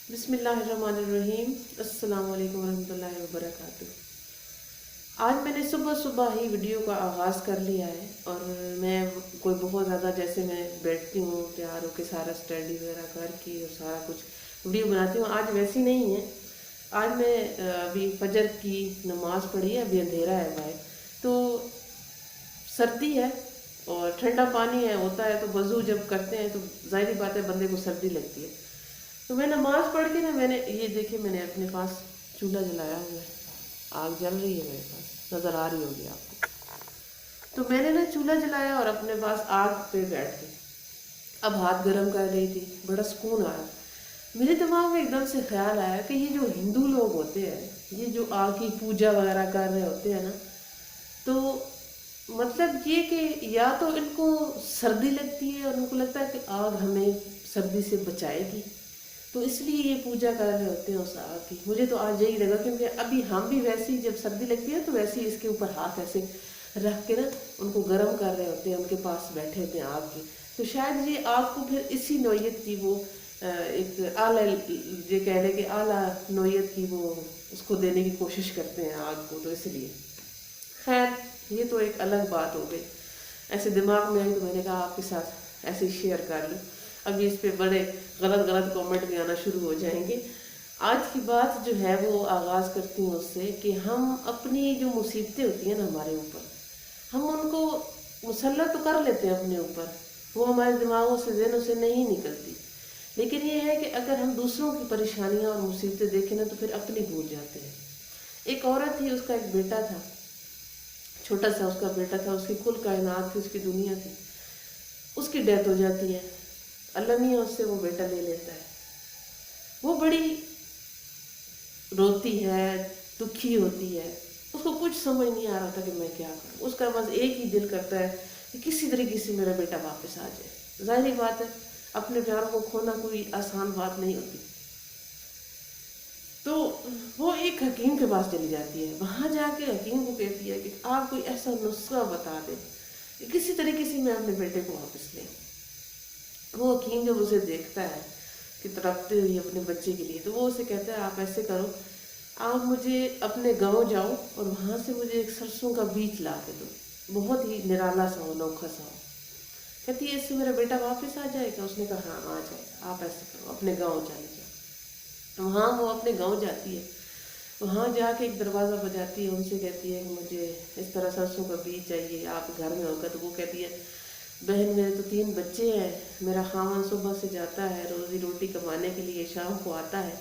بسم اللہ الرحمن الرحیم۔ السلام علیکم ورحمۃ اللہ وبرکاتہ۔ آج میں نے صبح صبح ہی ویڈیو کا آغاز کر لیا ہے، اور میں کوئی بہت زیادہ جیسے میں بیٹھتی ہوں تیار ہو کے سارا اسٹڈی وغیرہ کر کے اور سارا کچھ ویڈیو بناتی ہوں، آج ویسی نہیں ہے۔ آج میں ابھی فجر کی نماز پڑھی ہے، ابھی اندھیرا ہے باہر، تو سردی ہے اور ٹھنڈا پانی ہے ہوتا ہے، تو وضو جب کرتے ہیں تو ظاہری بات ہے بندے کو سردی لگتی ہے۔ تو میں نماز پڑھ کے نا میں نے یہ دیکھے، میں نے اپنے پاس چولہا جلایا ہوا ہے، آگ جل رہی ہے میرے پاس، نظر آ رہی ہوگی آپ کو۔ تو میں نے نا چولہا جلایا اور اپنے پاس آگ پہ بیٹھ کے اب ہاتھ گرم کر رہی تھی، بڑا سکون آیا۔ میرے دماغ میں ایک دم سے خیال آیا کہ یہ جو ہندو لوگ ہوتے ہیں، یہ جو آگ کی پوجا وغیرہ کر رہے ہوتے ہیں نا، تو مطلب یہ کہ یا تو ان کو سردی لگتی ہے اور ان کو لگتا ہے کہ آگ ہمیں سردی سے بچائے گی، تو اس لیے یہ پوجا کر رہے ہوتے ہیں اس آگ کی۔ مجھے تو آج یہی لگا، کیونکہ ابھی ہم بھی ویسے ہی جب سردی لگتی ہے تو ویسے ہی اس کے اوپر ہاتھ ایسے رکھ کے نا ان کو گرم کر رہے ہوتے ہیں، ان کے پاس بیٹھے ہوتے ہیں آگ کے۔ تو شاید یہ آگ کو پھر اسی نوعیت کی وہ ایک اعلیٰ، یہ کہہ لیں کہ اعلیٰ نوعیت کی وہ اس کو دینے کی کوشش کرتے ہیں آگ کو، تو اس لیے خیر یہ تو ایک الگ بات ہو گئی، ایسے دماغ میں آئی تو میں نے کہا آپ کے ساتھ ایسے ہی شیئر کر لوں۔ ابھی اس پہ بڑے غلط غلط کامنٹ بھی آنا شروع ہو جائیں گے۔ آج کی بات جو ہے وہ آغاز کرتی ہوں اس سے کہ ہم اپنی جو مصیبتیں ہوتی ہیں نا ہمارے اوپر، ہم ان کو مسلط تو کر لیتے ہیں اپنے اوپر، وہ ہمارے دماغوں سے ذہنوں سے نہیں نکلتی، لیکن یہ ہے کہ اگر ہم دوسروں کی پریشانیاں اور مصیبتیں دیکھیں نا تو پھر اپنی بھول جاتے ہیں۔ ایک عورت تھی، اس کا ایک بیٹا تھا، چھوٹا سا اس کا بیٹا تھا، اس کی کل کائنات تھی، اس کی دنیا تھی، اس کی ڈیتھ ہو جاتی ہے، اللہ میاں اس سے وہ بیٹا لے لیتا ہے۔ وہ بڑی روتی ہے، دکھی ہوتی ہے، اس کو کچھ سمجھ نہیں آ رہا تھا کہ میں کیا کروں، اس کا بس ایک ہی دل کرتا ہے کہ کسی طریقے سے میرا بیٹا واپس آ جائے۔ ظاہری بات ہے اپنے پیاروں کو کھونا کوئی آسان بات نہیں ہوتی، تو وہ ایک حکیم کے پاس چلی جاتی ہے، وہاں جا کے حکیم کو کہتی ہے کہ آپ کوئی ایسا نسخہ بتا دیں کہ کسی طریقے سے میں اپنے بیٹے کو واپس لے۔ وہ حکیم جب اسے دیکھتا ہے کہ تڑپتے ہوئی اپنے بچے کے لیے، تو وہ اسے کہتا ہے آپ ایسے کرو، آپ مجھے اپنے گاؤں جاؤ اور وہاں سے مجھے ایک سرسوں کا بیج لا کے دو، بہت ہی نرالا سا ہو، نوکھا سا ہو۔ کہتی ہے اس سے میرا بیٹا واپس آ جائے گا؟ اس نے کہا ہاں آ جائے گا، آپ ایسے کرو اپنے گاؤں چلے جاؤ۔ وہاں وہ اپنے گاؤں جاتی ہے، وہاں جا کے ایک دروازہ بجاتی ہے، ان سے کہتی ہے کہ مجھے اس طرح سرسوں کا بیج چاہیے، آپ گھر میں ہوگا؟ تو وہ کہتی ہے بہن میرے تو 3 بچے ہیں، میرا خاوند صبح سے جاتا ہے روزی روٹی کمانے کے لیے، شام کو آتا ہے،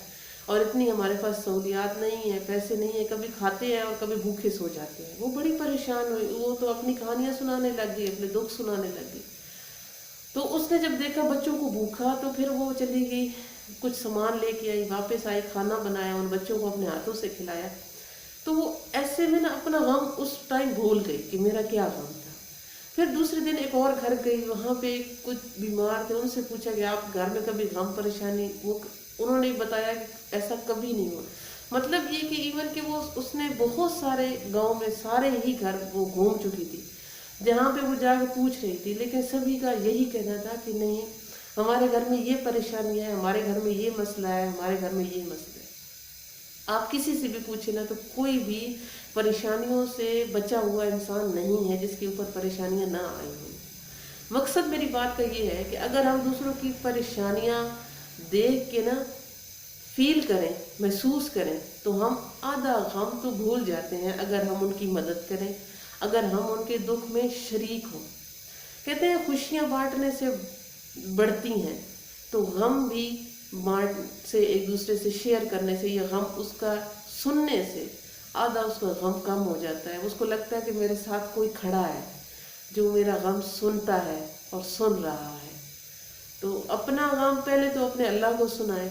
اور اتنی ہمارے پاس سہولیات نہیں ہیں، پیسے نہیں ہیں، کبھی کھاتے ہیں اور کبھی بھوکے سو جاتے ہیں۔ وہ بڑی پریشان ہوئی، وہ تو اپنی کہانیاں سنانے لگ گئی، اپنے دکھ سنانے لگ گئی۔ تو اس نے جب دیکھا بچوں کو بھوکا تو پھر وہ چلی گئی، کچھ سامان لے کے آئی، واپس آئی، کھانا بنایا، ان بچوں کو اپنے ہاتھوں سے کھلایا۔ تو وہ ایسے میں نا اپنا غم اس ٹائم بھول گئی کہ میرا کیا غم تھا۔ پھر دوسرے دن ایک اور گھر گئی، وہاں پہ کچھ بیمار تھے، ان سے پوچھا کہ آپ گھر میں کبھی غم پریشانی، انہوں نے بتایا کہ ایسا کبھی نہیں ہوا۔ مطلب یہ کہ ایون کہ وہ اس نے بہت سارے گاؤں میں سارے ہی گھر وہ گھوم چکی تھی جہاں پہ وہ جا کے پوچھ رہی تھی، لیکن سبھی کا یہی کہنا تھا کہ نہیں، ہمارے گھر میں یہ پریشانی ہے، ہمارے گھر میں یہ مسئلہ ہے، ہمارے گھر میں یہ مسئلہ ہے۔ آپ کسی سے بھی پوچھیں نا تو کوئی بھی پریشانیوں سے بچا ہوا انسان نہیں ہے جس کے اوپر پریشانیاں نہ آئی ہوں۔ مقصد میری بات کا یہ ہے کہ اگر ہم دوسروں کی پریشانیاں دیکھ کے نا فیل کریں، محسوس کریں، تو ہم آدھا غم تو بھول جاتے ہیں اگر ہم ان کی مدد کریں، اگر ہم ان کے دکھ میں شریک ہوں۔ کہتے ہیں خوشیاں بانٹنے سے بڑھتی ہیں، تو غم بھی بانٹ سے، ایک دوسرے سے شیئر کرنے سے، یہ غم اس کا سننے سے آدھا اس کا غم کم ہو جاتا ہے۔ اس کو لگتا ہے کہ میرے ساتھ کوئی کھڑا ہے جو میرا غم سنتا ہے اور سن رہا ہے۔ تو اپنا غم پہلے تو اپنے اللہ کو سنائیں،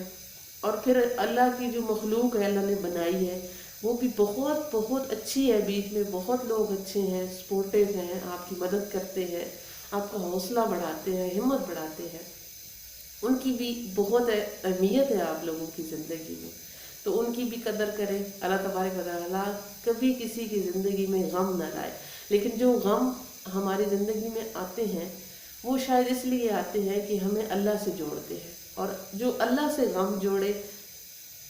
اور پھر اللہ کی جو مخلوق ہے اللہ نے بنائی ہے وہ بھی بہت بہت اچھی ہے، بیچ میں بہت لوگ اچھے ہیں، سپورٹیو ہیں، آپ کی مدد کرتے ہیں، آپ کا حوصلہ بڑھاتے ہیں، ہمت بڑھاتے ہیں، ان کی بھی بہت اہمیت ہے آپ لوگوں کی زندگی میں، تو ان کی بھی قدر کریں۔ اللہ تبارک و تعالیٰ کبھی کسی کی زندگی میں غم نہ لائے، لیکن جو غم ہماری زندگی میں آتے ہیں وہ شاید اس لیے آتے ہیں کہ ہمیں اللہ سے جوڑتے ہیں، اور جو اللہ سے غم جوڑے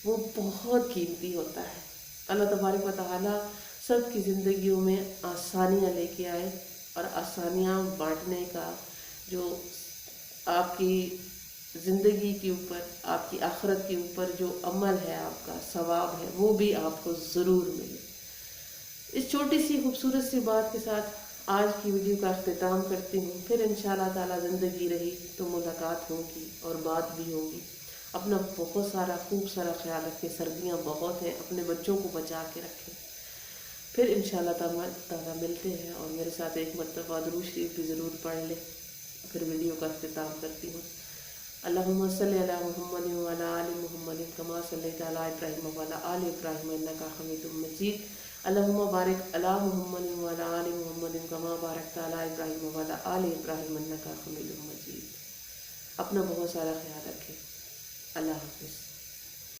وہ بہت قیمتی ہوتا ہے۔ اللہ تبارک و تعالیٰ سب کی زندگیوں میں آسانیاں لے کے آئے، اور آسانیاں بانٹنے کا جو آپ کی زندگی کے اوپر، آپ کی آخرت کے اوپر جو عمل ہے، آپ کا ثواب ہے، وہ بھی آپ کو ضرور ملے۔ اس چھوٹی سی خوبصورت سی بات کے ساتھ آج کی ویڈیو کا اختتام کرتی ہوں۔ پھر انشاءاللہ تعالیٰ زندگی رہی تو ملاقات ہوگی اور بات بھی ہوگی۔ اپنا بہت سارا خوب سارا خیال رکھیں، سردیاں بہت ہیں، اپنے بچوں کو بچا کے رکھیں۔ پھر انشاءاللہ تعالیٰ ملتے ہیں، اور میرے ساتھ ایک مرتبہ درود شریف بھی ضرور پڑھ لیں۔ پھر ویڈیو کا اختتام کرتی ہوں۔ اللہم صلی علی محمد وعلی آل محمد کما صلیت علی ابراہیم وعلی آل ابراہیم انک حمید مجید۔ اللہم بارک علی محمد وعلی آل محمد کما بارکت علی ابراہیم وعلی آل ابراہیم انک حمید مجید۔ اپنا بہت سارا خیال رکھیں۔ اللہ حافظ۔